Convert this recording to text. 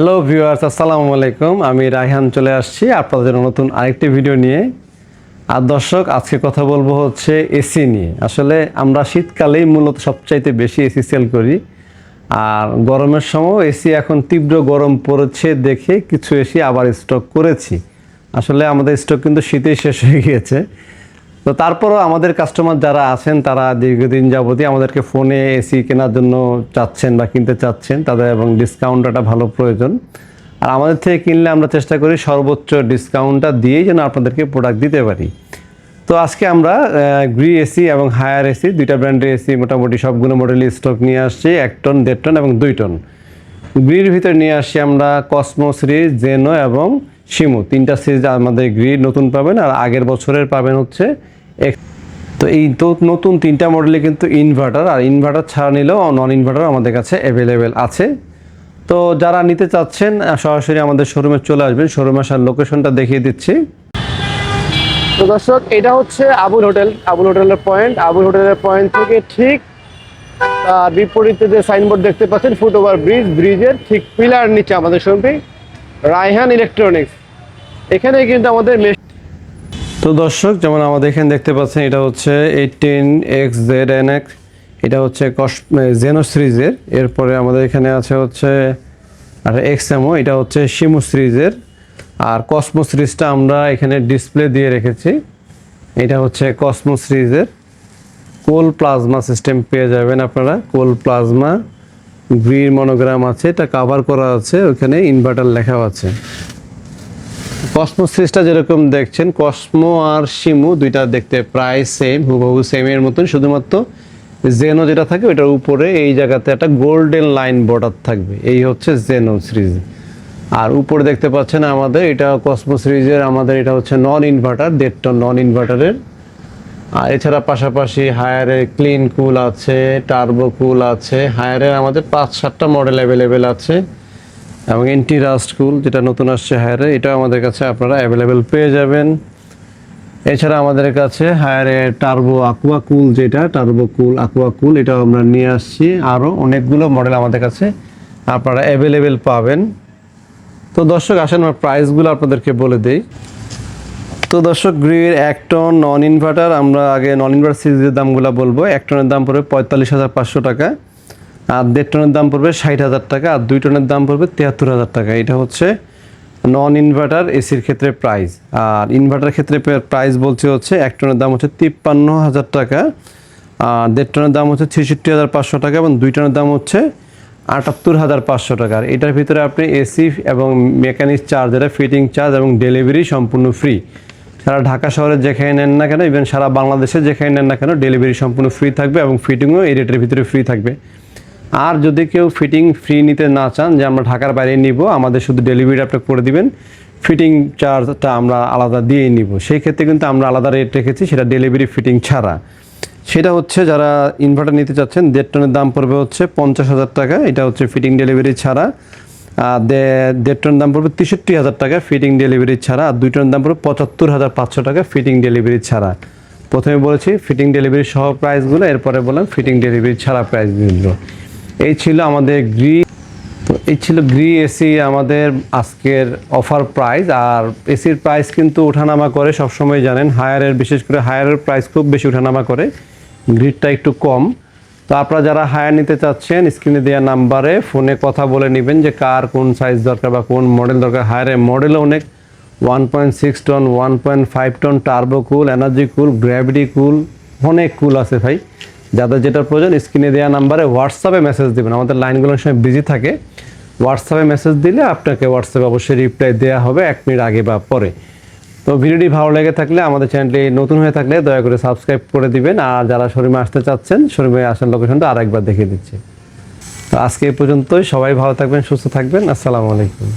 Hello viewers, আসসালামু আলাইকুম। আমি রায়হান চলে আসছি আপনাদের জন্য নতুন আরেকটি ভিডিও নিয়ে। আর দর্শক, আজকে কথা বলবো হচ্ছে এসি নিয়ে। আসলে আমরা শীতকালেই মূলত সবচাইতে বেশি এসি সেল করি, আর গরমের সময় এসি এখন তীব্র গরম পড়েছে দেখে কিছু এসি আবার স্টক করেছি। আসলে আমাদের স্টক কিন্তু শীতেই শেষ হয়ে গিয়েছে। তো তারপরও আমাদের কাস্টমার যারা আছেন তারা দীর্ঘদিন যাবতই আমাদেরকে ফোনে এসি কেনার জন্য চাচ্ছেন বা কিনতে চাচ্ছেন, তাদের এবং ডিসকাউন্টটা ভালো প্রয়োজন। আর আমাদের থেকে কিনলে আমরা চেষ্টা করি সর্বোচ্চ ডিসকাউন্টটা দিয়েই যেন আপনাদেরকে প্রোডাক্ট দিতে পারি। তো আজকে আমরা গ্রি এসি এবং হায়ার এসি দুইটা ব্র্যান্ডের এসি মোটামুটি সবগুলো মডেলের স্টক নিয়ে আসছি, 1 টন, 1.5 টন এবং 2 টন। গ্রির ভিতরে নিয়ে আসছি আমরা কসমো সিরিজ, জেনো এবং শিমু, তিনটা সিরিজ আমাদের গ্রি নতুন পাবেন, আর আগের বছরের পাবেন হচ্ছে তো এই নতুন তিনটা মডেলে কিন্তু ইনভার্টার, আর ইনভার্টার ছাড়া নিলেও নন ইনভার্টার আমাদের কাছে অ্যাভেলেবেল আছে। তো যারা নিতে চাচ্ছেন সরাসরি আমাদের শোরুমে চলে আসবেন। শোরুমে আসার লোকেশনটা দেখিয়ে দিচ্ছি। তো দর্শক, এটা হচ্ছে আবুল হোটেল, আবুল হোটেলের পয়েন্ট। আবুল হোটেলের পয়েন্ট থেকে ঠিক তার বিপরীতে যে সাইনবোর্ড দেখতে পাচ্ছেন, ফুটওভার ব্রিজ, ব্রিজের ঠিক পিলার নিচে আমাদের শোরুমটি রায়হান ইলেকট্রনিক্স। এখানে কিন্তু আমাদের তো দর্শক, যেমন আমাদের এখানে দেখতে পাচ্ছেন, এটা হচ্ছে 18XZNX, এটা হচ্ছে জেনো সিরিজের। এরপরে আমাদের এখানে আছে হচ্ছে আর এক্সএমও, এটা হচ্ছে শিমু সিরিজের। আর কসমো সিরিজটা আমরা এখানে ডিসপ্লে দিয়ে রেখেছি। এটা হচ্ছে কসমো সিরিজের। কোল প্লাজমা সিস্টেম পেয়ে যাবেন আপনারা। কোল প্লাজমা গ্রিন মনোগ্রাম আছে, এটা কাভার করা আছে, ওখানে ইনভার্টার লেখাও আছে। কসমো সিরিজটা যেরকম দেখছেন, কসমো আর শিমু দুইটা দেখতে প্রায় সেম, হুবহু সেমের মতন। শুধুমাত্র জেনো যেটা থাকে ওইটার উপরে এই জায়গাতে একটা গোল্ডেন লাইন বর্ডার থাকবে, এই হচ্ছে জেনো সিরিজ। আর উপরে দেখতে পাচ্ছেন আমাদের এটা কসমো সিরিজের, আমাদের এটা হচ্ছে নন ইনভার্টার, 1.5 টন নন ইনভার্টারের। আর এছাড়া পাশাপাশি হায়ারের ক্লিন কুল আছে, টার্বো কুল আছে। হায়ারের আমাদের 5-7টা মডেল অ্যাভেলেবেল আছে, এবং এন্টি রাস্ট কুল যেটা নতুন আসছে হায়ারে, এটা আমাদের কাছে আপনারা অ্যাভেলেবেল পেয়ে যাবেন। এছাড়া আমাদের কাছে হায়ারের টার্বো আকুয়া কুল, যেটা টার্বো কুল আকুয়া কুল, এটাও আমরা নিয়ে আসছি। আরও অনেকগুলো মডেল আমাদের কাছে আপনারা অ্যাভেলেবেল পাবেন। তো দর্শক, আসেন আমরা প্রাইসগুলো আপনাদেরকে বলে দিই। তো দর্শক, গ্রির 1 টন নন ইনভার্টার, আমরা আগে নন ইনভার্টার সিরিজের দামগুলো বলবো। 1 টনের দাম পড়বে 45,500 টাকা, আর 1.5 টনের দাম পড়বে 60,000 টাকা, আর 2 টনের দাম পড়বে 73,000 টাকা। এটা হচ্ছে নন ইনভার্টার এসির ক্ষেত্রে প্রাইস। আর ইনভার্টার ক্ষেত্রে প্রাইস বলছে হচ্ছে 1 টনের দাম হচ্ছে 53,000 টাকা, আর 1.5 টনের দাম হচ্ছে 66,500 টাকা, এবং 2 টনের দাম হচ্ছে 78,500 টাকা। আর এটার ভিতরে আপনি এসি এবং মেকানিক চার্জ, এটা ফিটিং চার্জ এবং ডেলিভারি সম্পূর্ণ ফ্রি। সারা ঢাকা শহরে যেখানে নেন না কেন, ইভেন সারা বাংলাদেশে যেখানে নেন না কেন, ডেলিভারি সম্পূর্ণ ফ্রি থাকবে, এবং ফিটিংও এই রেটের ভিতরে ফ্রি থাকবে। আর যদি কেউ ফিটিং ফ্রি নিতে না চান, যে আমরা ঢাকার বাইরে নিব, আমাদের শুধু ডেলিভারি আপনি করে দিবেন, ফিটিং চার্জটা আমরা আলাদা দিয়েই নিব, সেই ক্ষেত্রে কিন্তু আমরা আলাদা রেট রেখেছি, সেটা ডেলিভারি ফিটিং ছাড়া। সেটা হচ্ছে যারা ইনভার্টার নিতে চাচ্ছেন, 1.5 টনের দাম পড়বে হচ্ছে 50,000 টাকা, এটা হচ্ছে ফিটিং ডেলিভারি ছাড়া। আর 1.5 টনের দাম পড়বে 63,000 টাকা ফিটিং ডেলিভারি ছাড়া, আর 2 টনের দাম পড়বে 75,500 টাকা ফিটিং ডেলিভারি ছাড়া। প্রথমে বলেছি ফিটিং ডেলিভারি সহ প্রাইসগুলো, এরপরে বললাম ফিটিং ডেলিভারি ছাড়া প্রাইসগুলো। এই ছিল আমাদের গ্রি। তো এই ছিল গ্রি এসি আমাদের আজকের অফার প্রাইস। আর এসির প্রাইস কিন্তু ওঠানামা করে সবসময়, জানেন। হায়ারের, বিশেষ করে হায়ারের প্রাইস খুব বেশি ওঠানামা করে, গ্রিডটা একটু কম। তো আপনারা যারা হায়ার নিতে চাচ্ছেন, স্ক্রিনে দেওয়া নাম্বারে ফোনে কথা বলে নেবেন যে কার কোন সাইজ দরকার বা কোন মডেল দরকার। হায়ারের মডেলও অনেক, 1.6 টন, 1.5 টন, টার্বো কুল, এনার্জি কুল, গ্র্যাভিটি কুল, অনেক কুল আছে ভাই। যাদের যেটা প্রয়োজন স্ক্রিনে দেওয়া নাম্বারে হোয়াটসঅ্যাপে মেসেজ দেবেন। আমাদের লাইনগুলোর সময় বিজি থাকে, হোয়াটসঅ্যাপে মেসেজ দিলে আপনাকে হোয়াটসঅ্যাপে অবশ্যই রিপ্লাই দেওয়া হবে 1 মিনিট আগে বা পরে। তো ভিডিওটি ভালো লেগে থাকলে, আমাদের চ্যানেলটি নতুন হয়ে থাকলে দয়া করে সাবস্ক্রাইব করে দিবেন। আর যারা শোরুমে আসতে চাচ্ছেন, শোরুমে আসার লোকেশনটা আরেকবার দেখিয়ে দিচ্ছি। তো আজকে এই পর্যন্তই। সবাই ভালো থাকবেন, সুস্থ থাকবেন। আসসালামু আলাইকুম।